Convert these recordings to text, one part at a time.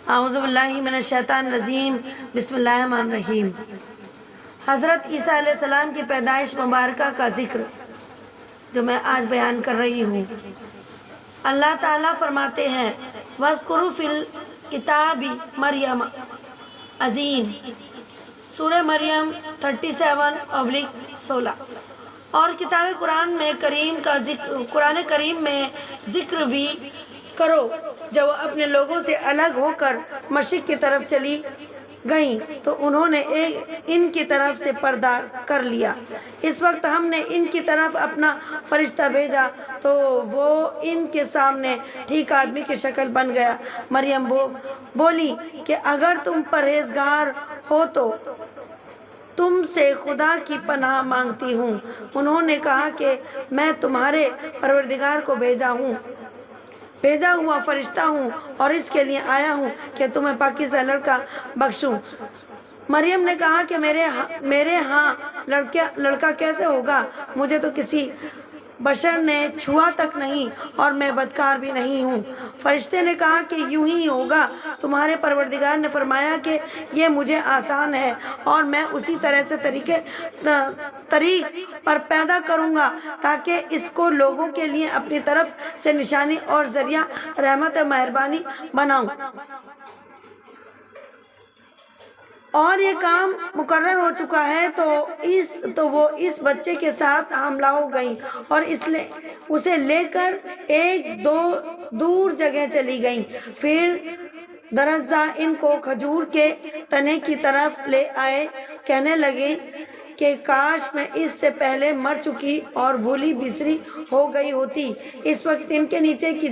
اعوذ باللہ من الشیطان الرجیم، بسم اللہ الرحمن الرحیم۔ حضرت عیسیٰ علیہ السلام کی پیدائش مبارکہ کا ذکر جو میں آج بیان کر رہی ہوں۔ اللہ تعالیٰ فرماتے ہیں وَاذْكُرُوا فِي الْكِتَابِ مریم عظیم، سورہ مریم 37:16۔ اور کتاب قرآن کریم میں ذکر بھی کرو جب وہ اپنے لوگوں سے الگ ہو کر مشرق کی طرف چلی گئیں تو انہوں نے ان کی طرف سے پردہ کر لیا۔ اس وقت ہم نے ان کی طرف اپنا فرشتہ بھیجا تو وہ ان کے سامنے ٹھیک آدمی کی شکل بن گیا۔ مریم بولی کہ اگر تم پرہیزگار ہو تو تم سے خدا کی پناہ مانگتی ہوں۔ انہوں نے کہا کہ میں تمہارے پروردگار کو بھیجا ہوا فرشتہ ہوں اور اس کے لیے آیا ہوں کہ تمہیں پاکیزہ لڑکا بخشوں۔ مریم نے کہا کہ میرے ہاں لڑکا کیسے ہوگا؟ مجھے تو کسی بشر نے چھوا تک نہیں اور میں بدکار بھی نہیں ہوں۔ فرشتے نے کہا کہ یوں ہی ہوگا، تمہارے پروردگار نے فرمایا کہ یہ مجھے آسان ہے اور میں اسی طرح سے طریق پر پیدا کروں گا تاکہ اس کو لوگوں کے لیے اپنی طرف سے نشانی اور ذریعہ رحمت و مہربانی بناؤں۔ اور یہ کام مقرر ہو چکا ہے تو وہ اس بچے کے ساتھ حاملہ ہو گئیں اور اسے لے کر ایک دور جگہ چلی گئیں۔ پھر درزا ان کو کھجور کے تنے کی طرف لے آئے، کہنے لگے کہ کاش میں اس سے پہلے مر چکی اور بھولی بسری ہو گئی ہوتی۔ اس وقت ان کے نیچے کی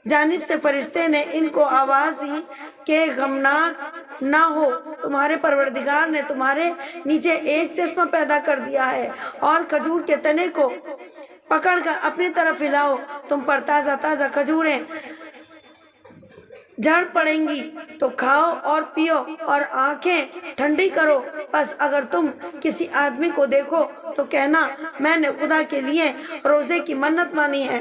جانب سے فرشتے نے ان کو آواز دی کہ غمناک نہ ہو، تمہارے پروردگار نے تمہارے نیچے ایک چشمہ پیدا کر دیا ہے اور کھجور کے تنے کو پکڑ کر اپنی طرف ہلاؤ، تم پر تازہ تازہ کھجوریں جھڑ پڑیں گی تو کھاؤ اور پیو اور آنکھیں ٹھنڈی کرو۔ بس اگر تم کسی آدمی کو دیکھو تو کہنا میں نے خدا کے لیے روزے کی منت مانی ہے۔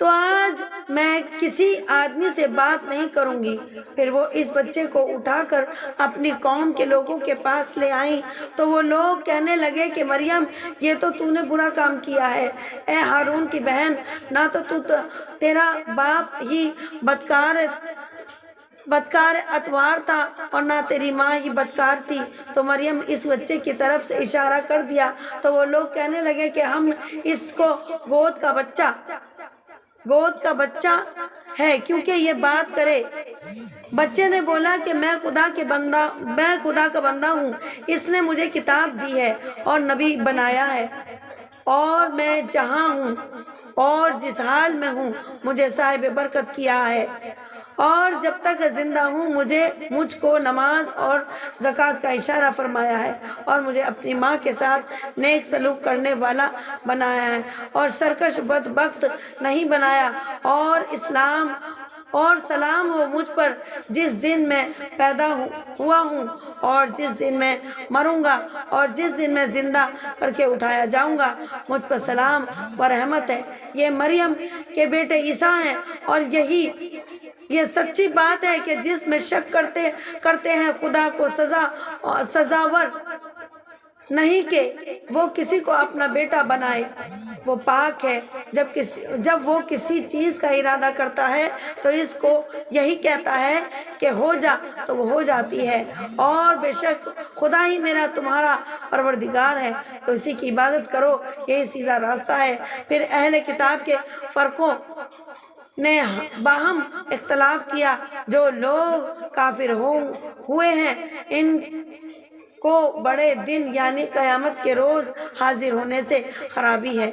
تو آج میں کسی آدمی سے بات نہیں کروں گی۔ پھر وہ اس بچے کو اٹھا کر اپنی قوم کے لوگوں کے پاس لے آئیں تو وہ لوگ کہنے لگے کہ مریم یہ تو نے برا کام کیا ہے۔ اے ہارون کی بہن، نہ تو تیرا باپ ہی بدکار اتوار تھا اور نہ تیری ماں ہی بدکار تھی۔ تو مریم اس بچے کی طرف سے اشارہ کر دیا تو وہ لوگ کہنے لگے کہ ہم اس کو گود کا بچہ ہے کیونکہ یہ بات کرے۔ بچے نے بولا کہ میں خدا کا بندہ ہوں، اس نے مجھے کتاب دی ہے اور نبی بنایا ہے، اور میں جہاں ہوں اور جس حال میں ہوں مجھے صاحب برکت کیا ہے، اور جب تک زندہ ہوں مجھ کو نماز اور زکوٰۃ کا اشارہ فرمایا ہے، اور مجھے اپنی ماں کے ساتھ نیک سلوک کرنے والا بنایا ہے اور سرکش بدبخت نہیں بنایا، اور سلام ہو مجھ پر جس دن میں پیدا ہوا ہوں اور جس دن میں مروں گا اور جس دن میں زندہ کر کے اٹھایا جاؤں گا، مجھ پر سلام و رحمت ہے۔ یہ مریم کے بیٹے عیسیٰ ہیں، اور یہ سچی بات ہے کہ جس میں شک کرتے ہیں خدا کو سزاور نہیں کہ وہ کسی کو اپنا بیٹا بنائے۔ وہ پاک ہے، جب وہ کسی چیز کا ارادہ کرتا ہے تو اس کو یہی کہتا ہے کہ ہو جا تو وہ ہو جاتی ہے، اور بے شک خدا ہی میرا تمہارا پروردگار ہے، تو اسی کی عبادت کرو، یہی سیدھا راستہ ہے۔ پھر اہل کتاب کے فرقوں نے باہم اختلاف کیا، جو لوگ کافر ہوئے ہیں ان کو بڑے دن یعنی قیامت کے روز حاضر ہونے سے خرابی ہے۔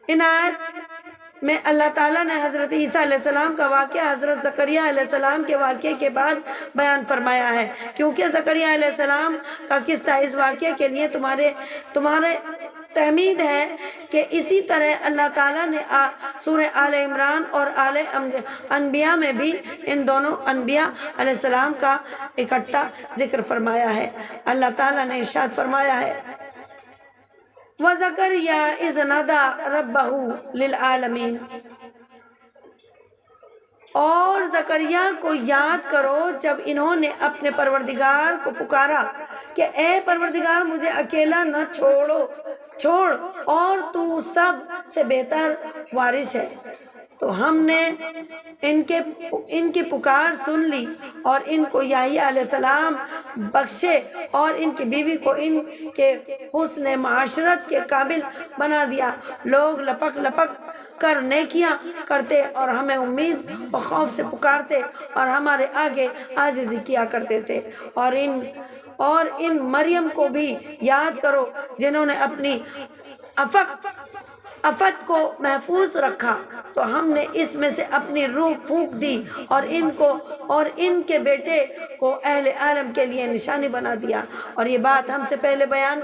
ان آیت میں اللہ تعالیٰ نے حضرت عیسیٰ علیہ السلام کا واقعہ حضرت زکریا علیہ السلام کے واقعے کے بعد بیان فرمایا ہے، کیونکہ زکریا علیہ السلام کا قصہ اس واقعے کے لیے تمہارے تحمید ہے کہ اسی طرح اللہ تعالیٰ نے سورہ آل عمران اور آل انبیاء میں بھی ان دونوں انبیاء علیہ السلام کا اکٹھا ذکر فرمایا ہے۔ اللہ تعالیٰ نے ارشاد فرمایا ہے وَزَكَرِيَّا إِذْ نَادَىٰ رَبَّهُ لِلْعَالَمِينَ، اور زکریا کو یاد کرو جب انہوں نے اپنے پروردگار کو پکارا کہ اے پروردگار مجھے اکیلا نہ چھوڑ اور تو سب سے بہتر وارث ہے۔ تو ہم نے ان کی پکار سن لی اور ان کو یحییٰ علیہ السلام بخشے اور ان کی بیوی کو ان کے حسن معاشرت کے قابل بنا دیا۔ لوگ لپک کر نیکیاں کرتے اور ہمیں امید و خوف سے پکارتے اور ہمارے آگے عاجزی کیا کرتے تھے۔ اور ان مریم کو بھی یاد کرو جنہوں نے اپنی عفت کو محفوظ رکھا، تو ہم نے اس میں سے اپنی روح پھونک دی اور ان کو اور ان کے بیٹے کو اہل عالم کے لیے نشانی بنا دیا۔ اور یہ بات ہم سے پہلے بیان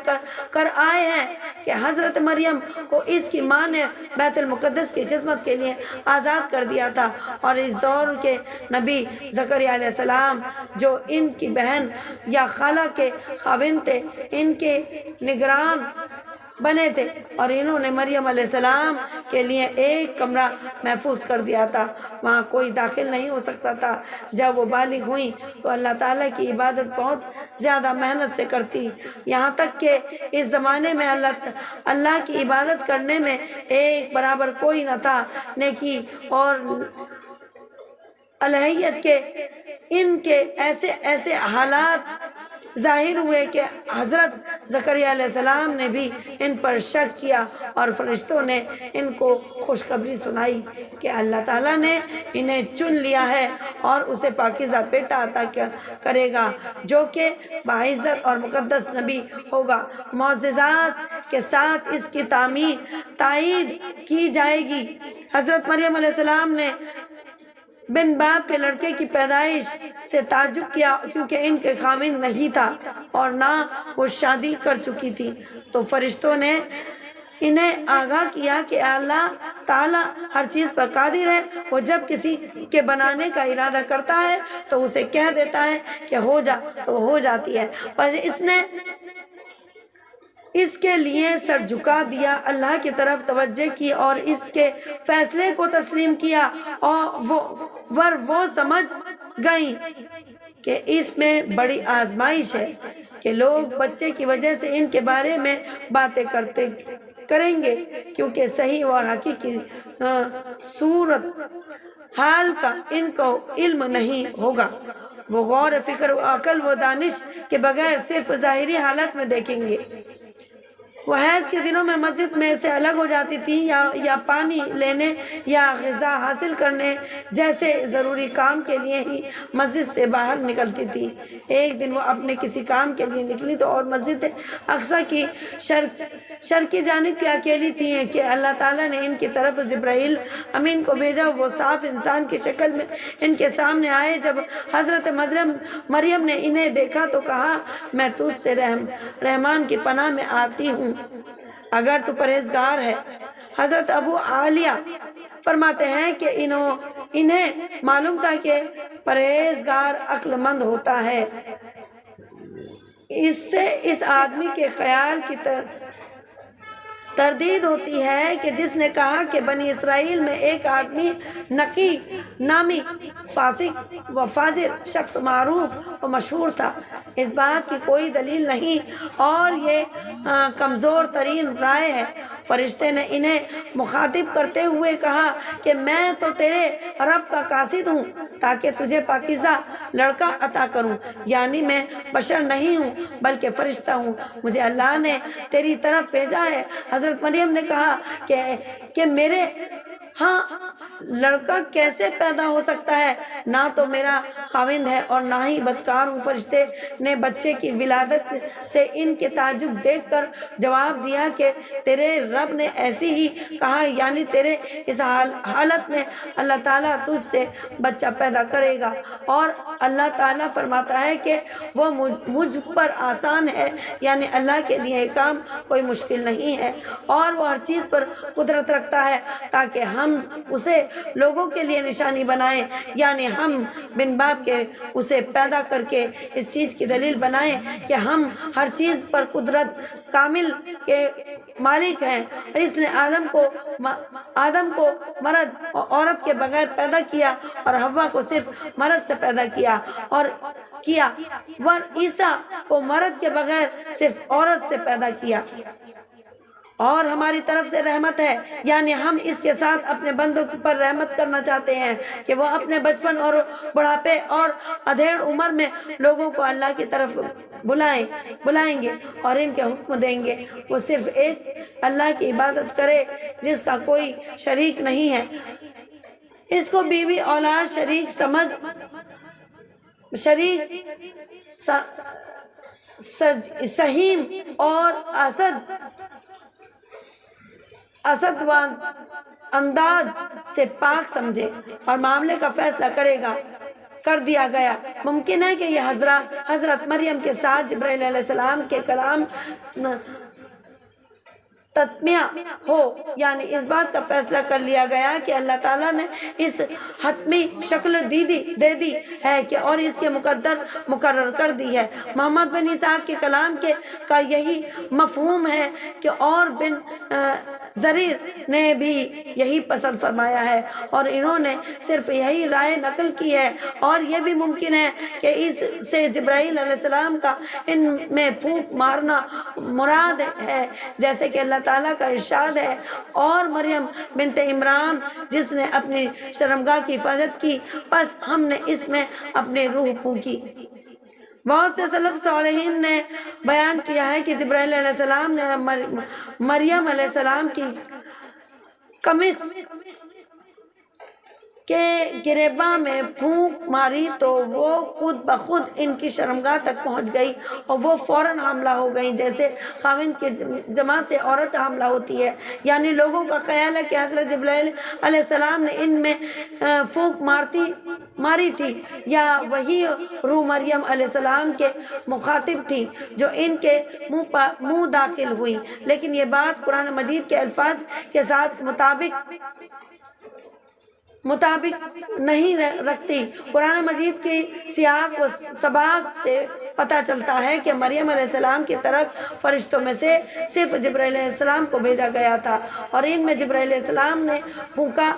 کر آئے ہیں کہ حضرت مریم کو اس کی ماں نے بیت المقدس کی خدمت کے لیے آزاد کر دیا تھا، اور اس دور کے نبی زکریا علیہ السلام جو ان کی بہن یا خالہ کے خاوند تھے، ان کے نگران بنے تھے، اور انہوں نے مریم علیہ السلام کے لیے ایک کمرہ محفوظ کر دیا تھا، وہاں کوئی داخل نہیں ہو سکتا تھا۔ جب وہ بالغ ہوئیں تو اللہ تعالیٰ کی عبادت بہت زیادہ محنت سے کرتی، یہاں تک کہ اس زمانے میں اللہ کی عبادت کرنے میں ایک برابر کوئی نہ تھا۔ نیکی اور الہیت کے ان کے ایسے حالات ظاہر ہوئے کہ حضرت زکریا علیہ السلام نے بھی ان پر شک کیا، اور فرشتوں نے ان کو خوشخبری سنائی کہ اللہ تعالیٰ نے انہیں چن لیا ہے اور اسے پاکیزہ بیٹا عطا کرے گا جو کہ باعزت اور مقدس نبی ہوگا۔ معجزات کے ساتھ اس کی تائید کی جائے گی۔ حضرت مریم علیہ السلام نے بن باپ کے لڑکے کی پیدائش سے تعجب کیا، کیونکہ ان کے خاوند نہیں تھا اور نہ وہ شادی کر چکی تھی۔ تو فرشتوں نے انہیں آگاہ کیا کہ اللہ تعالیٰ ہر چیز پر قادر ہے، وہ جب کسی کے بنانے کا ارادہ کرتا ہے تو اسے کہہ دیتا ہے کہ ہو جا تو ہو جاتی ہے۔ بس اس نے اس کے لیے سر جھکا دیا، اللہ کی طرف توجہ کی اور اس کے فیصلے کو تسلیم کیا، اور وہ سمجھ گئیں کہ اس میں بڑی آزمائش ہے کہ لوگ بچے کی وجہ سے ان کے بارے میں باتیں کریں گے، کیونکہ صحیح اور حقیقی صورت حال کا ان کو علم نہیں ہوگا۔ وہ غور و فکر و عقل و دانش کے بغیر صرف ظاہری حالت میں دیکھیں گے۔ وہ حیض کے دنوں میں مسجد میں سے الگ ہو جاتی تھی یا پانی لینے یا غذا حاصل کرنے جیسے ضروری کام کے لیے ہی مسجد سے باہر نکلتی تھی۔ ایک دن وہ اپنے کسی کام کے لیے نکلی تو اور مسجد اقصیٰ کی شرقی جانب کی اکیلی تھی کہ اللہ تعالیٰ نے ان کی طرف جبرائیل امین کو بھیجا۔ وہ صاف انسان کی شکل میں ان کے سامنے آئے۔ جب حضرت مریم نے انہیں دیکھا تو کہا، میں تجھ سے رحمان کی پناہ میں آتی ہوں اگر تو پرہیزگار ہے۔ حضرت ابو عالیہ فرماتے ہیں کہ انہیں معلوم تھا کہ پرہیزگار عقل مند ہوتا ہے، اس سے اس آدمی کے خیال کی تردید ہوتی ہے کہ جس نے کہا کہ بنی اسرائیل میں ایک آدمی نقی نامی فاسق و فاجر شخص معروف و مشہور تھا۔ اس بات کی کوئی دلیل نہیں اور یہ کمزور ترین رائے ہے۔ فرشتے نے انہیں مخاطب کرتے ہوئے کہا کہ میں تو تیرے رب کا قاصد ہوں تاکہ تجھے پاکیزہ لڑکا عطا کروں، یعنی میں بشر نہیں ہوں بلکہ فرشتہ ہوں، مجھے اللہ نے تیری طرف بھیجا ہے۔ حضرت مریم نے کہا کہ میرے ہاں لڑکا کیسے پیدا ہو سکتا ہے؟ نہ تو میرا خاوند ہے اور نہ ہی بدکار ہوں۔ فرشتے نے بچے کی ولادت سے ان کے تعجب دیکھ کر جواب دیا کہ تیرے رب نے ایسی ہی کہا، یعنی تیرے اس حالت میں اللہ تعالیٰ تجھ سے بچہ پیدا کرے گا، اور اللہ تعالیٰ فرماتا ہے کہ وہ مجھ پر آسان ہے، یعنی اللہ کے لیے کام کوئی مشکل نہیں ہے، اور وہ ہر چیز پر قدرت رکھتا ہے تاکہ ہم اسے لوگوں کے لیے نشانی بنائیں، یعنی ہم بن باپ کے اسے پیدا کر کے اس چیز کی دلیل بنائیں کہ ہم ہر چیز پر قدرت کامل کے مالک ہیں۔ اور اس نے آدم کو مرد اور عورت کے بغیر پیدا کیا اور حوا کو صرف مرد سے پیدا کیا اور عیسیٰ کو مرد کے بغیر صرف عورت سے پیدا کیا۔ اور ہماری طرف سے رحمت ہے، یعنی ہم اس کے ساتھ اپنے بندوں پر رحمت کرنا چاہتے ہیں کہ وہ اپنے بچپن اور بڑھاپے اور ادھیڑ عمر میں لوگوں کو اللہ کی طرف بلائیں گے اور ان کے حکم دیں گے۔ وہ صرف ایک اللہ کی عبادت کرے جس کا کوئی شریک نہیں ہے، اس کو بیوی اولاد شریک سہیم اور اسد و انداد سے پاک سمجھے اور معاملے کا فیصلہ کر دیا گیا۔ ممکن ہے کہ یہ حضرت مریم کے ساتھ جبرائیل علیہ السلام کے کلام تتمیہ ہو، یعنی اس بات کا فیصلہ کر لیا گیا کہ اللہ تعالیٰ نے اس حتمی شکل دے دی ہے کہ اور اس کے مقرر کر دی ہے۔ محمد بن اسحاق کے کلام کا یہی مفہوم ہے کہ اور بن زریر نے بھی یہی پسند فرمایا ہے اور انہوں نے صرف یہی رائے نقل کی ہے۔ اور یہ بھی ممکن ہے کہ اس سے جبرائیل علیہ السلام کا ان میں پھونک مارنا مراد ہے، جیسے کہ اللہ تعالیٰ کا ارشاد ہے، اور مریم بنت عمران جس نے اپنی شرمگاہ کی حفاظت کی، پس ہم نے اس میں اپنی روح پھونکی۔ بہت سے سلف صالحین نے بیان کیا ہے کہ جبرائیل علیہ السلام نے مریم علیہ السلام کی قمیص کے گریباں میں پھونک ماری تو وہ خود بخود ان کی شرمگاہ تک پہنچ گئی اور وہ فوراً حاملہ ہو گئی، جیسے خاوند کے جماع سے عورت حاملہ ہوتی ہے۔ یعنی لوگوں کا خیال ہے کہ حضرت جبرائیل علیہ السلام نے ان میں پھونک ماری تھی، یا وہی روح مریم علیہ السلام کے مخاطب تھی جو ان کے منہ داخل ہوئی، لیکن یہ بات قرآن مجید کے الفاظ کے ساتھ مطابق نہیں رکھتی۔ قرآن مجید کی سیاق و سباق سے پتہ چلتا ہے کہ مریم علیہ السلام کی طرف فرشتوں میں سے صرف جبرائیل علیہ السلام کو بھیجا گیا تھا، اور ان میں جبرائیل علیہ السلام نے پھونکا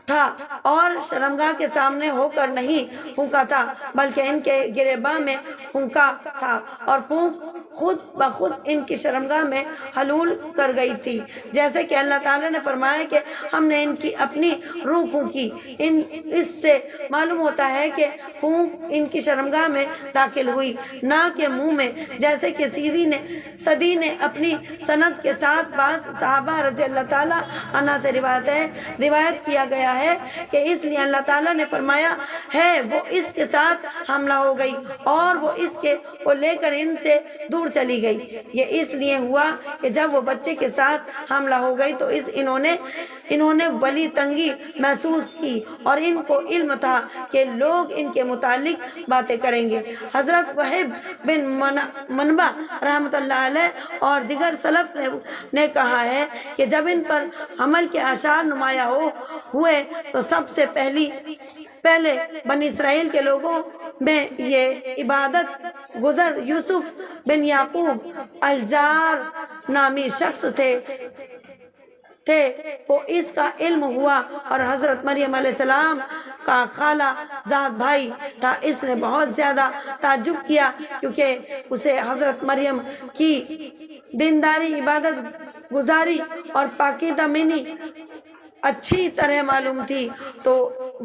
تھا اور شرمگاہ کے سامنے ہو کر نہیں پھونکا تھا، بلکہ ان کے گریباں میں پھونکا تھا، اور پھونک خود بخود ان کی شرمگاہ میں حلول کر گئی تھی، جیسے کہ اللہ تعالیٰ نے فرمایا کہ ہم نے ان کی اپنی روح پھونکی۔ اس سے معلوم ہوتا ہے کہ پھونک ان کی شرمگاہ میں داخل ہوئی، نہ کہ منہ میں، جیسے کہ صدی نے اپنی سند کے ساتھ بعض صحابہ رضی اللہ تعالیٰ عنہ سے روایت کیا گیا ہے کہ اس لیے اللہ تعالیٰ نے فرمایا ہے وہ اس کے ساتھ حاملہ ہو گئی اور وہ اس کو لے کر ان سے دور چلی گئی۔ یہ اس لیے ہوا کہ جب وہ بچے کے ساتھ حاملہ ہو گئی تو انہوں نے ولی تنگی محسوس کی اور ان کو علم تھا کہ لوگ ان کے متعلق باتیں کریں گے۔ حضرت وہب بن منبع رحمۃ اللہ علیہ اور دیگر سلف نے کہا ہے کہ جب ان پر حمل کے آثار نمایاں ہوئے تو سب سے پہلے بنی اسرائیل کے لوگوں میں یہ عبادت گزر یوسف بن یعقوب الجار نامی شخص تھے وہ اس کا علم ہوا، اور حضرت مریم علیہ السلام کا خالہ زاد بھائی تھا۔ اس نے بہت زیادہ تعجب کیا کیونکہ اسے حضرت مریم کی دینداری، عبادت گزاری اور پاکیزہ منی اچھی طرح معلوم تھی، تو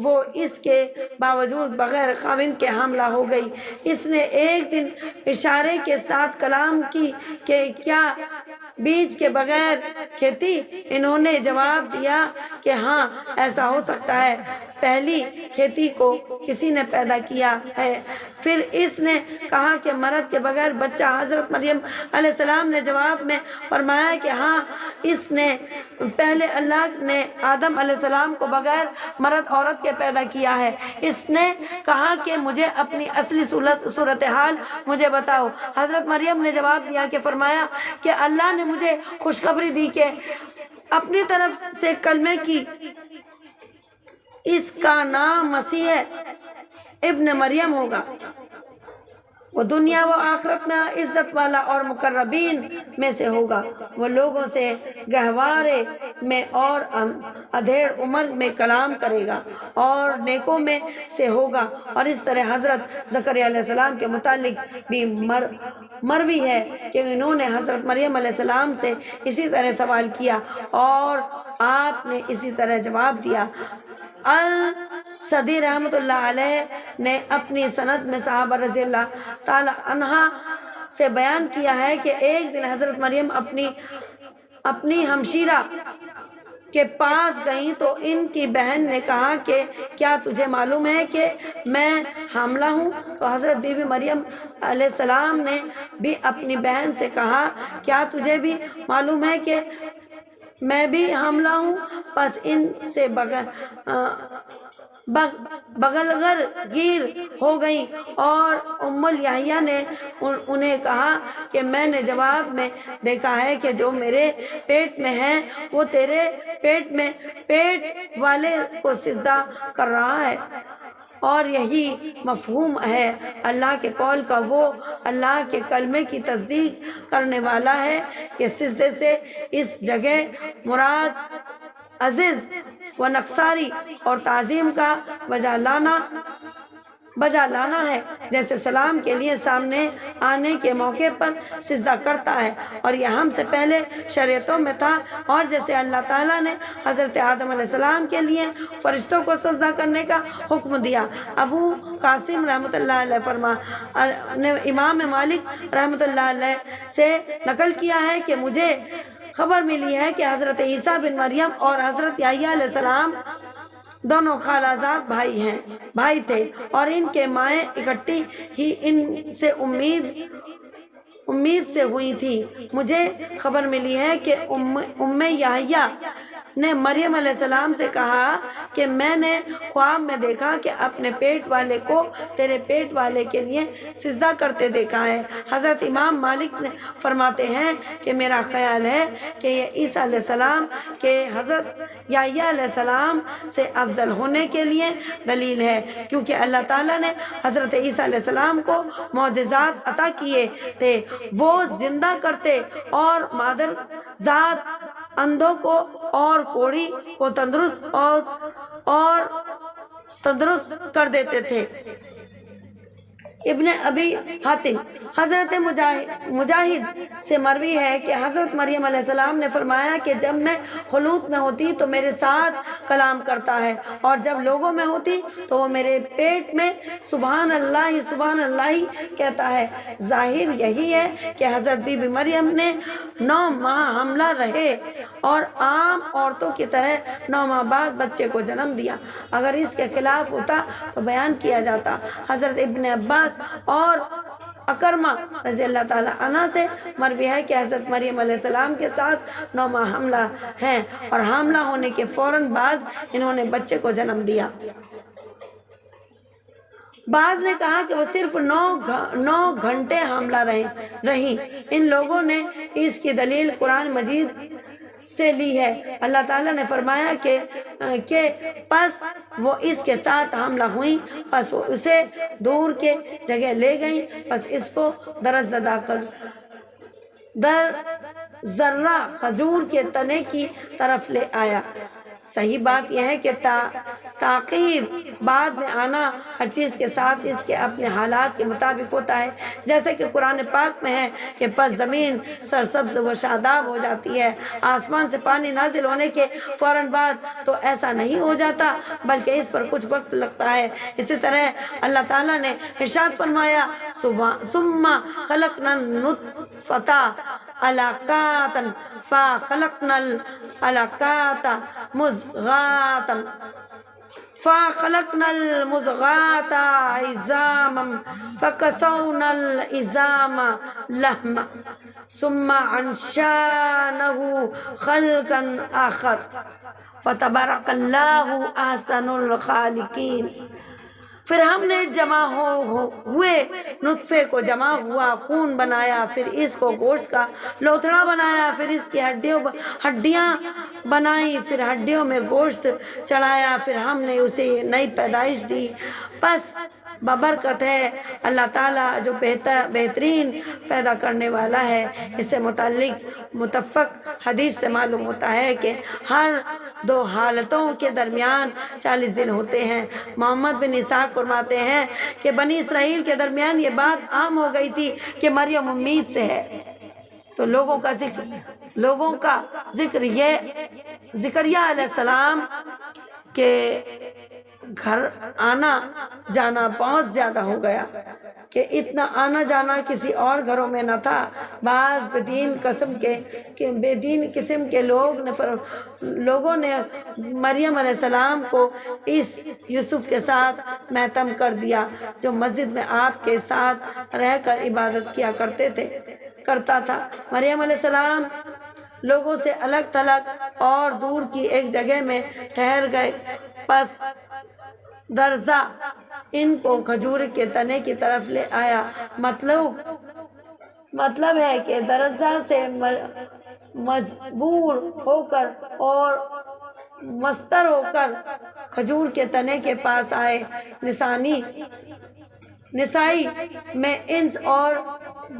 وہ اس کے باوجود بغیر خاوند کے حاملہ ہو گئی۔ اس نے ایک دن اشارے کے ساتھ کلام کی کہ کیا بیج کے بغیر کھیتی؟ انہوں نے جواب دیا کہ ہاں ایسا ہو سکتا ہے، پہلی کھیتی کو کسی نے پیدا کیا ہے۔ پھر اس نے کہا کہ مرد کے بغیر بچہ؟ حضرت مریم علیہ السلام نے جواب میں فرمایا کہ ہاں، اس نے پہلے اللہ نے آدم علیہ السلام کو بغیر مرد عورت کے پیدا کیا ہے۔ اس نے کہا کہ مجھے اپنی اصلی صورتحال مجھے بتاؤ۔ حضرت مریم نے جواب دیا کہ فرمایا کہ اللہ نے مجھے خوشخبری دی کہ اپنی طرف سے کلمے کی اس کا نام مسیح ابن مریم ہوگا۔ وہ دنیا و آخرت میں عزت والا اور مقربین میں سے ہوگا۔ وہ لوگوں سے گہوارے میں اور ادھیڑ عمر میں کلام کرے گا اور نیکوں میں سے ہوگا۔ اور اس طرح حضرت زکریا علیہ السلام کے متعلق بھی مروی ہے کہ انہوں نے حضرت مریم علیہ السلام سے اسی طرح سوال کیا اور آپ نے اسی طرح جواب دیا۔ الصدی رحمۃ اللہ علیہ نے اپنی سند میں صحابہ رضی اللہ تعالی عنہ سے بیان کیا ہے کہ ایک دن حضرت مریم اپنی ہمشیرہ کے پاس گئیں تو ان کی بہن نے کہا کہ کیا تجھے معلوم ہے کہ میں حاملہ ہوں؟ تو حضرت بی بی مریم علیہ السلام نے بھی اپنی بہن سے کہا کیا تجھے بھی معلوم ہے کہ میں بھی حاملہ ہوں؟ پس ان سے بغلغر گیر ہو گئی اور ام الیحییٰ نے انہیں کہا کہ میں نے جواب میں دیکھا ہے کہ جو میرے پیٹ میں ہے وہ تیرے پیٹ میں پیٹ والے کو سجدہ کر رہا ہے، اور یہی مفہوم ہے اللہ کے قول کا، وہ اللہ کے کلمے کی تصدیق کرنے والا ہے کہ سجدے سے اس جگہ مراد عزیز و نقصاری اور تعظیم کا بجا لانا ہے، جیسے سلام کے لیے سامنے آنے کے موقع پر سجدہ کرتا ہے، اور یہ ہم سے پہلے شریعتوں میں تھا، اور جیسے اللہ تعالیٰ نے حضرت آدم علیہ السلام کے لیے فرشتوں کو سجدہ کرنے کا حکم دیا۔ ابو قاسم رحمۃ اللہ علیہ نے امام مالک رحمۃ اللہ علیہ سے نقل کیا ہے کہ مجھے خبر ملی ہے کہ حضرت عیسیٰ بن مریم اور حضرت یحییٰ علیہ السلام دونوں خالازاد بھائی تھے، اور ان کے مائیں اکٹھی ہی ان سے امید سے ہوئی تھی۔ مجھے خبر ملی ہے کہ ام یحییٰ نے مریم علیہ السلام سے کہا کہ میں نے خواب میں دیکھا کہ اپنے پیٹ والے کو تیرے پیٹ والے کے لیے سجدہ کرتے دیکھا ہے۔ حضرت امام مالک نے فرماتے ہیں کہ میرا خیال ہے کہ یہ عیسیٰ علیہ السلام کے حضرت یحییٰ علیہ السلام سے افضل ہونے کے لیے دلیل ہے، کیونکہ اللہ تعالیٰ نے حضرت عیسیٰ علیہ السلام کو معجزات عطا کیے تھے، وہ زندہ کرتے اور مادر ذات اندھوں کو اور کوڑی کو تندرست کر دیتے تھے۔ ابن ابی حاتم حضرت مجاہد سے مروی ہے کہ حضرت مریم علیہ السلام نے فرمایا کہ جب میں خلوت میں ہوتی تو میرے ساتھ کلام کرتا ہے، اور جب لوگوں میں ہوتی تو وہ میرے پیٹ میں سبحان اللہ کہتا ہے۔ ظاہر یہی ہے کہ حضرت بی بی مریم نے 9 ماہ حاملہ رہے اور عام عورتوں کی طرح 9 ماہ بعد بچے کو جنم دیا۔ اگر اس کے خلاف ہوتا تو بیان کیا جاتا۔ حضرت ابن عباس اور اکرمہ رضی اللہ تعالی عنہ سے مروی ہے کہ حضرت مریم علیہ السلام کے ساتھ 9 ماہ حاملہ ہیں، اور حاملہ ہونے کے فوراً بعد انہوں نے بچے کو جنم دیا۔ بعض نے کہا کہ وہ صرف 9 گھنٹے حاملہ رہیں۔ ان لوگوں نے اس کی دلیل قرآن مجید سے لی ہے۔ اللہ تعالیٰ نے فرمایا کہ پس وہ اس کے ساتھ حاملہ ہوئیں، پس وہ اسے دور کے جگہ لے گئیں، پس اس کو ذرہ کھجور کے تنے کی طرف لے آیا۔ صحیح بات یہ ہے کہ تعقیب بعد میں آنا ہر چیز کے ساتھ اس کے اپنے حالات کے مطابق ہوتا ہے، جیسے کہ قرآن پاک میں ہے کہ پس زمین سرسبز و شاداب ہو جاتی ہے، آسمان سے پانی نازل ہونے کے فوراً بعد تو ایسا نہیں ہو جاتا بلکہ اس پر کچھ وقت لگتا ہے۔ اسی طرح اللہ تعالیٰ نے ارشاد فرمایا ثم خلقنا النطفة علقة فخلقنا العلقة مضغة فخلقنا المضغة عظاما فكسونا العظام لحما ثم أنشأناه خلقا آخر فتبارك الله أحسن الخالقين۔ پھر ہم نے جمع ہوئے نطفے کو جمع ہوا خون بنایا، پھر اس کو گوشت کا لوتھڑا بنایا، پھر اس کی ہڈیاں بنائی، پھر ہڈیوں میں گوشت چڑھایا، پھر ہم نے اسے نئی پیدائش دی۔ پس ببرکت ہے اللہ تعالیٰ جو بہترین پیدا کرنے والا ہے۔ اس سے متعلق متفق حدیث سے معلوم ہوتا ہے کہ ہر دو حالتوں کے درمیان 40 دن ہوتے ہیں۔ محمد بن اسحاق فرماتے ہیں کہ بنی اسرائیل کے درمیان یہ بات عام ہو گئی تھی کہ مریم امید سے ہے، تو لوگوں کا ذکر یہ زکریا علیہ السلام کے گھر آنا جانا بہت زیادہ ہو گیا کہ اتنا آنا جانا کسی اور گھروں میں نہ تھا۔ بعض بے دین قسم کے لوگوں نے مریم علیہ السلام کو اس یوسف کے ساتھ ماتم کر دیا جو مسجد میں آپ کے ساتھ رہ کر عبادت کیا کرتا تھا۔ مریم علیہ السلام لوگوں سے الگ تھلگ اور دور کی ایک جگہ میں ٹھہر گئے۔ پس درزا ان کو کھجور کے تنے کی طرف لے آیا۔ مطلب ہے کہ درزا سے مجبور ہو کر اور مستر ہو کر کھجور کے تنے کے پاس آئے۔ نسائی میں انس اور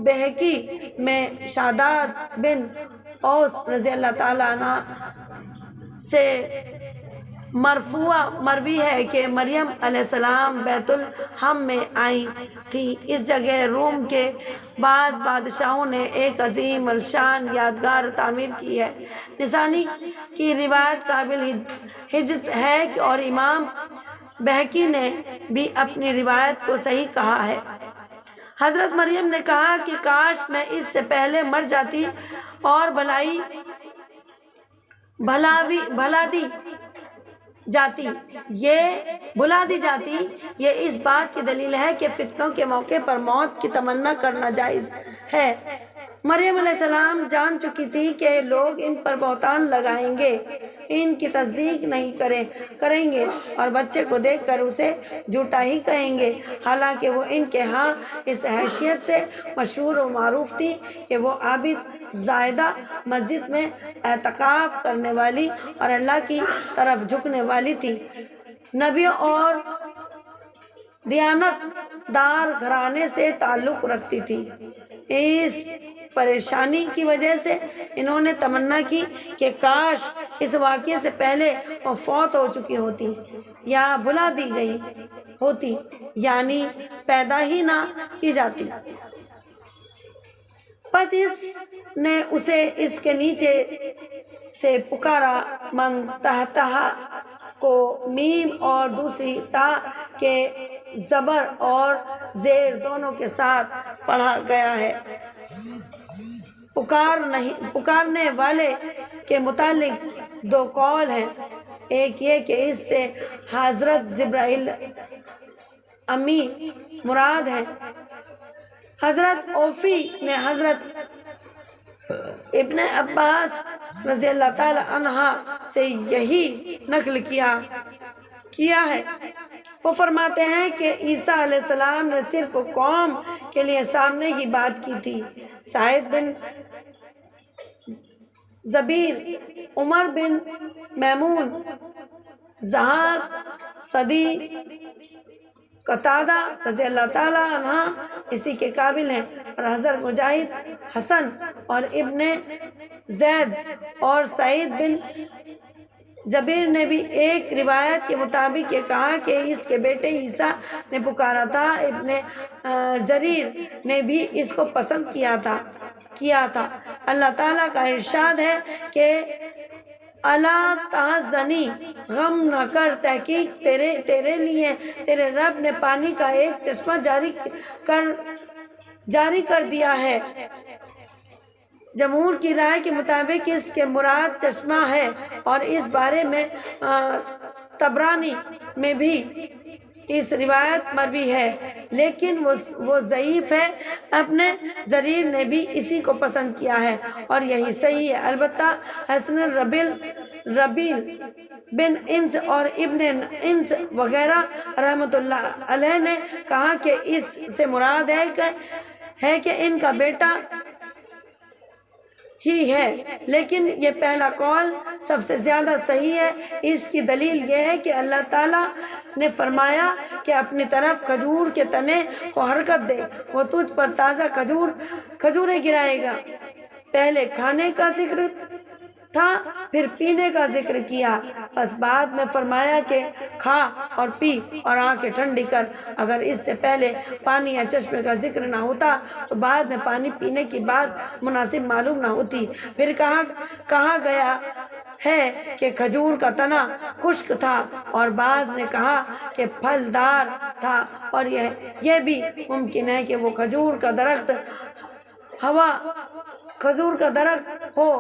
بہقی میں شاداد بن اوس رضی اللہ تعالیٰ عنہ سے مروی ہے کہ مریم علیہ السلام بیت الحم میں آئی تھی۔ اس جگہ روم کے بعض بادشاہوں نے ایک عظیم الشان یادگار تعمیر کی ہے۔ نسائی کی روایت قابل حجت ہے اور امام بہقی نے بھی اپنی روایت کو صحیح کہا ہے۔ حضرت مریم نے کہا کہ کاش میں اس سے پہلے مر جاتی اور بھلا دی جاتی۔ یہ اس بات کی دلیل ہے کہ فتنوں کے موقع پر موت کی تمنا کرنا جائز ہے۔ مریم علیہ السلام جان چکی تھی کہ لوگ ان پر بہتان لگائیں گے، ان کی تصدیق نہیں کریں گے اور بچے کو دیکھ کر اسے جھوٹا ہی کہیں گے، حالانکہ وہ ان کے ہاں اس حیثیت سے مشہور و معروف تھی کہ وہ عابد زائدہ مسجد میں اعتکاف کرنے والی اور اللہ کی طرف جھکنے والی تھی۔ نبیوں اور دیانت دار گھرانے سے تعلق رکھتی تھی۔ اس پریشانی کی وجہ سے انہوں نے تمنا کی کہ کاش اس واقعے سے پہلے وہ فوت ہو چکی ہوتی یا بلا دی گئی ہوتی، یعنی پیدا ہی نہ کی جاتی۔ پس اس نے اسے اس کے نیچے سے پکارا۔ من تحتہا کو میم اور دوسری تا کے زبر اور زیر دونوں کے ساتھ پڑھا گیا ہے۔ پکارنے والے کے متعلق دو قول ہیں، ایک یہ کہ اس سے حضرت جبرائیل امی مراد ہے۔ حضرت اوفی نے حضرت ابن عباس رضی اللہ تعالی عنہ سے یہی نقل کیا ہے۔ وہ فرماتے ہیں کہ عیسیٰ علیہ السلام نے صرف قوم کے لیے سامنے ہی بات کی تھی۔ سعید بن زبیر، عمر بن میمون، زہاق صدی، قتادہ رضی اللہ تعالیٰ عنہ اسی کے قابل ہیں، اور حضرت مجاہد، حسن اور ابن زید اور سعید بن جبیر نے بھی ایک روایت کے مطابق یہ کہا کہ اس کے بیٹے عیسیٰ نے پکارا تھا۔ ابن جریر نے بھی اس کو پسند کیا تھا۔ اللہ تعالیٰ کا ارشاد ہے کہ الا تحزنی، غم نہ کر، تحقیق تیرے لیے تیرے رب نے پانی کا ایک چشمہ جاری کر دیا ہے۔ جمہور کی رائے کے مطابق اس کے مراد چشمہ ہے، اور اس بارے میں طبرانی میں بھی اس روایت مروی ہے، لیکن وہ ضعیف ہے۔ اپنے ضریر نے بھی اسی کو پسند کیا ہے اور یہی صحیح ہے۔ البتہ حسن ربیل بن انس اور ابن انس وغیرہ رحمۃ اللہ علیہ نے کہا کہ اس سے مراد ہے کہ ان کا بیٹا ہی ہے، لیکن یہ پہلا قول سب سے زیادہ صحیح ہے۔ اس کی دلیل یہ ہے کہ اللہ تعالیٰ نے فرمایا کہ اپنی طرف کھجور کے تنے کو حرکت دے، وہ تجھ پر تازہ کھجوریں گرائے گا۔ پہلے کھانے کا ذکر تھا، پھر پینے کا ذکر کیا، بس بعد میں فرمایا کہ کھا اور پی اور آنکھیں ٹھنڈی کر۔ اگر اس سے پہلے پانی یا چشمے کا ذکر نہ ہوتا تو بعد میں پانی پینے کی بات مناسب معلوم نہ ہوتی۔ پھر کہا گیا ہے کہ کھجور کا تنا خشک تھا، اور بعض نے کہا کہ پھلدار تھا، اور یہ بھی ممکن ہے کہ وہ کھجور کا درخت ہو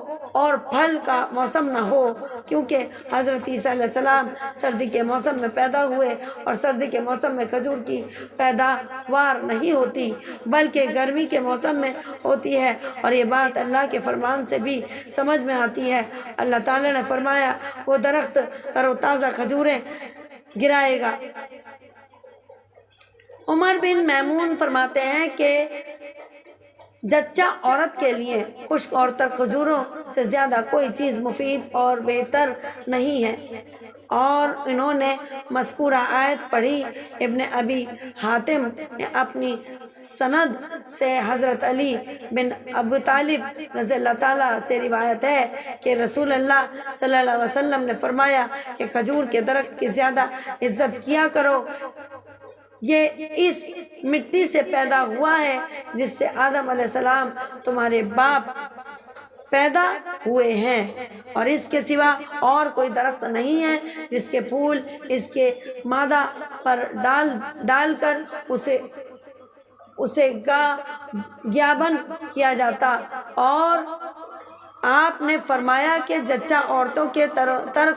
اور پھل کا موسم نہ ہو، کیونکہ حضرت عیسیٰ علیہ السلام سردی کے موسم میں پیدا ہوئے، اور سردی کے موسم میں کھجور کی پیداوار نہیں ہوتی بلکہ گرمی کے موسم میں ہوتی ہے، اور یہ بات اللہ کے فرمان سے بھی سمجھ میں آتی ہے۔ اللہ تعالیٰ نے فرمایا وہ درخت تر و تازہ کھجوریں گرائے گا۔ عمر بن میمون فرماتے ہیں کہ جچہ عورت کے لیے خشک اور تر کھجوروں سے زیادہ کوئی چیز مفید اور بہتر نہیں ہے، اور انہوں نے مذکورہ آیت پڑھی۔ ابن ابی حاتم نے اپنی سند سے حضرت علی بن ابی طالب رضی اللہ تعالیٰ سے روایت ہے کہ رسول اللہ صلی اللہ علیہ وسلم نے فرمایا کہ کھجور کے درخت کی زیادہ عزت کیا کرو، یہ اس مٹی سے پیدا ہوا ہے جس سے آدم علیہ السلام تمہارے باپ پیدا ہوئے ہیں، اور اس کے سوا اور کوئی درخت نہیں ہے جس کے پھول اس کے مادہ پر ڈال کر اسے گیابن کیا جاتا۔ اور آپ نے فرمایا کہ جچہ عورتوں کے تر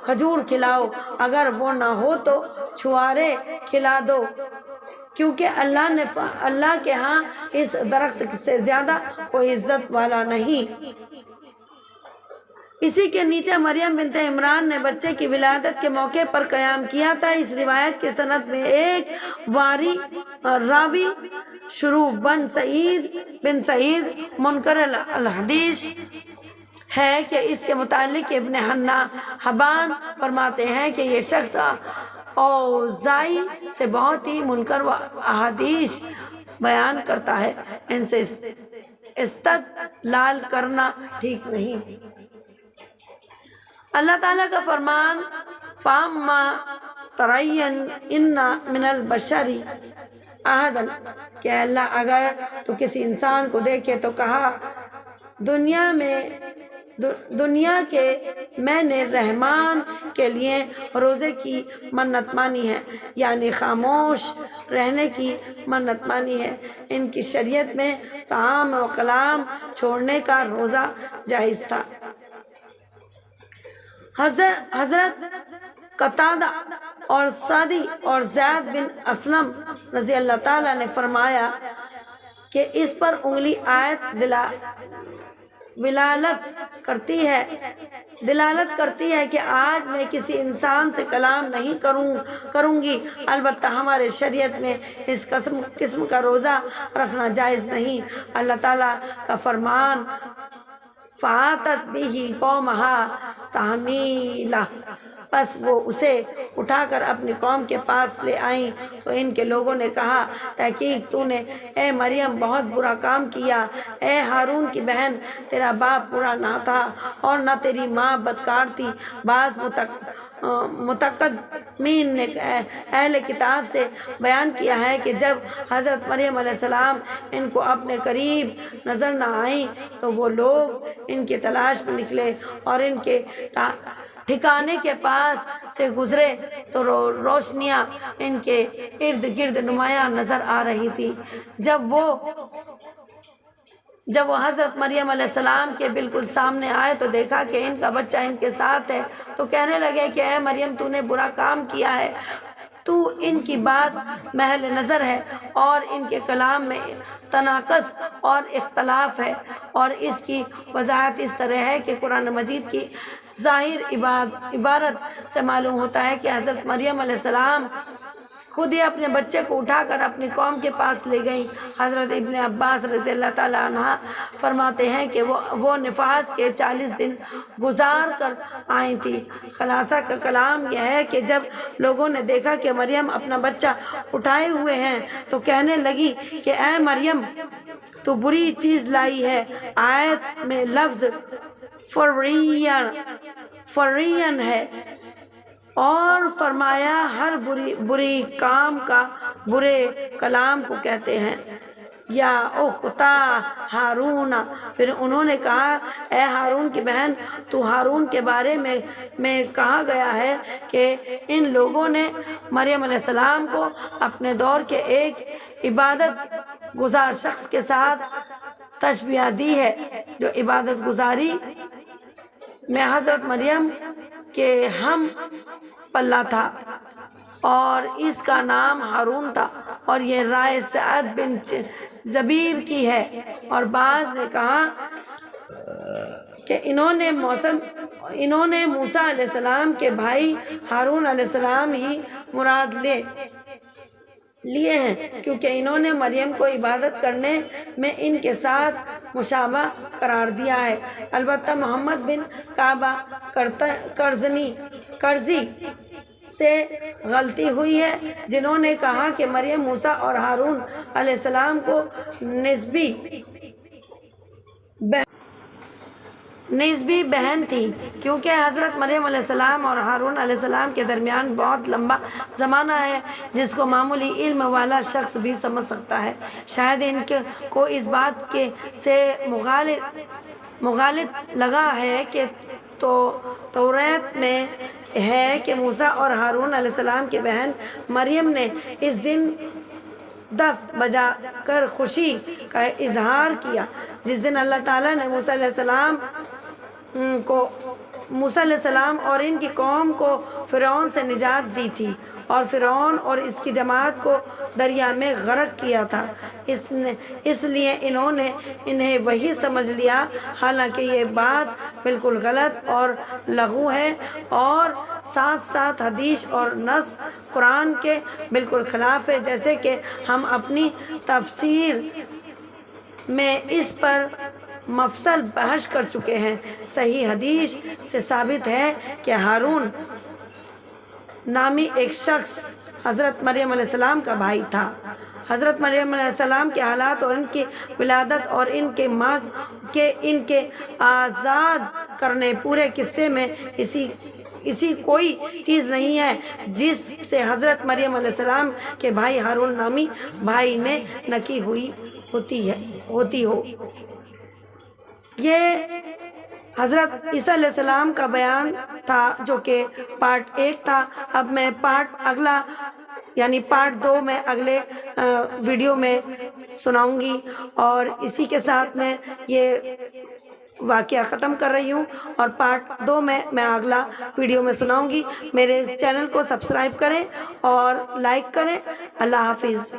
کھجور کھلاؤ، اگر وہ نہ ہو تو چھوارے کھلا دو، کیونکہ اللہ کے ہاں اس درخت سے زیادہ کوئی عزت والا نہیں۔ اسی کے نیچے مریم بنت عمران نے بچے کی ولادت کے موقع پر قیام کیا تھا۔ اس روایت کی سند میں ایک راوی شروع بن سعید منکر الحدیث ہے کہ اس کے متعلق ابن حبان فرماتے ہیں کہ یہ شخص اوزاعی سے بہت ہی منکر و احادیث بیان کرتا ہے، ان سے استدلال کرنا ٹھیک نہیں۔ اللہ تعالیٰ کا فرمان فَأَمَّا تَرَيَّنْ إِنَّ مِنَ الْبَشَرِ أَحَدًا کہ اللہ اگر تو کسی انسان کو دیکھے تو کہا دنیا کے میں نے رحمان کے لیے روزے کی منت مانی ہے، یعنی خاموش رہنے کی منت مانی ہے۔ ان کی شریعت میں طعام و کلام چھوڑنے کا روزہ جائز تھا۔ حضرت قتادہ اور سعدی اور زید بن اسلم رضی اللہ تعالیٰ نے فرمایا کہ اس پر انگلی آیت دلالت کرتی ہے کہ آج میں کسی انسان سے کلام نہیں کروں گی، البتہ ہمارے شریعت میں اس قسم کا روزہ رکھنا جائز نہیں۔ اللہ تعالیٰ کا فرمان فَآتَتْ بِهِ قَوْمَهَا تَحْمِيلَهُ پس وہ اسے اٹھا کر اپنی قوم کے پاس لے آئیں تو ان کے لوگوں نے کہا تحقیق تو نے اے مریم بہت برا کام کیا، اے ہارون کی بہن تیرا باپ برا نہ تھا اور نہ تیری ماں بدکار تھی۔ بعض متقدمین نے اہل کتاب سے بیان کیا ہے کہ جب حضرت مریم علیہ السلام ان کو اپنے قریب نظر نہ آئیں تو وہ لوگ ان کی تلاش میں نکلے اور ان کے ٹھکانے کے پاس سے گزرے تو روشنیاں ان کے ارد گرد نمایاں نظر آ رہی تھی۔ جب وہ حضرت مریم علیہ السلام کے بالکل سامنے آئے تو دیکھا کہ ان کا بچہ ان کے ساتھ ہے، تو کہنے لگے کہ اے مریم تو نے برا کام کیا ہے تو ان کی بات محل نظر ہے اور ان کے کلام میں تناقض اور اختلاف ہے، اور اس کی وضاحت اس طرح ہے کہ قرآن مجید کی ظاہر عبارت سے معلوم ہوتا ہے کہ حضرت مریم علیہ السلام خود ہی اپنے بچے کو اٹھا کر اپنی قوم کے پاس لے گئیں۔ حضرت ابن عباس رضی اللہ تعالیٰ عنہ فرماتے ہیں کہ وہ نفاس کے 40 دن گزار کر آئی تھی۔ خلاصہ کا کلام یہ ہے کہ جب لوگوں نے دیکھا کہ مریم اپنا بچہ اٹھائے ہوئے ہیں تو کہنے لگی کہ اے مریم تو بری چیز لائی ہے۔ آیت میں لفظ فرین ہے اور فرمایا ہر بری کام کا برے کلام کو کہتے ہیں۔ یا اختا ہارون، پھر انہوں نے کہا اے ہارون کی بہن، تو ہارون کے بارے میں کہا گیا ہے کہ ان لوگوں نے مریم علیہ السلام کو اپنے دور کے ایک عبادت گزار شخص کے ساتھ تشبیہ دی ہے، جو عبادت گزاری میں حضرت مریم کے ہم پلہ تھا اور اس کا نام ہارون تھا، اور یہ رائے سعد بن زبیر کی ہے۔ اور بعض نے کہا کہ انہوں نے موسیٰ علیہ السلام کے بھائی ہارون علیہ السلام ہی مراد لیے ہیں، کیونکہ انہوں نے مریم کو عبادت کرنے میں ان کے ساتھ مشابہ قرار دیا ہے۔ البتہ محمد بن کعبہ کرزی سے غلطی ہوئی ہے، جنہوں نے کہا کہ مریم موسیٰ اور ہارون علیہ السلام کو نسبی بہن تھی، کیونکہ حضرت مریم علیہ السلام اور ہارون علیہ السلام کے درمیان بہت لمبا زمانہ ہے جس کو معمولی علم والا شخص بھی سمجھ سکتا ہے۔ شاید ان کو اس بات کے سے مغالط لگا ہے کہ توریت میں ہے کہ موسیٰ اور ہارون علیہ السلام کی بہن مریم نے اس دن دف بجا کر خوشی کا اظہار کیا، جس دن اللہ تعالیٰ نے موسیٰ علیہ السلام اور ان کی قوم کو فرعون سے نجات دی تھی، اور فرعون اور اس کی جماعت کو دریا میں غرق کیا تھا۔ اس لیے انہیں وہی سمجھ لیا، حالانکہ یہ بات بالکل غلط اور لغو ہے، اور ساتھ ساتھ حدیث اور نص قرآن کے بالکل خلاف ہے، جیسے کہ ہم اپنی تفسیر میں اس پر مفصل بحث کر چکے ہیں۔ صحیح حدیث سے ثابت ہے کہ ہارون نامی ایک شخص حضرت مریم علیہ السلام کا بھائی تھا۔ حضرت مریم علیہ السلام کے حالات اور ان کی ولادت اور ان کے ماں کے آزاد کرنے پورے قصے میں اسی کوئی چیز نہیں ہے جس سے حضرت مریم علیہ السلام کے بھائی ہارون نامی بھائی نے نکی ہوتی ہو۔ یہ حضرت عیسیٰ علیہ السلام کا بیان تھا جو کہ پارٹ 1 تھا۔ اب میں پارٹ 2 میں اگلے ویڈیو میں سناؤں گی، اور اسی کے ساتھ میں یہ واقعہ ختم کر رہی ہوں، اور پارٹ 2 میں اگلا ویڈیو میں سناؤں گی۔ میرے چینل کو سبسکرائب کریں اور لائک کریں۔ اللہ حافظ۔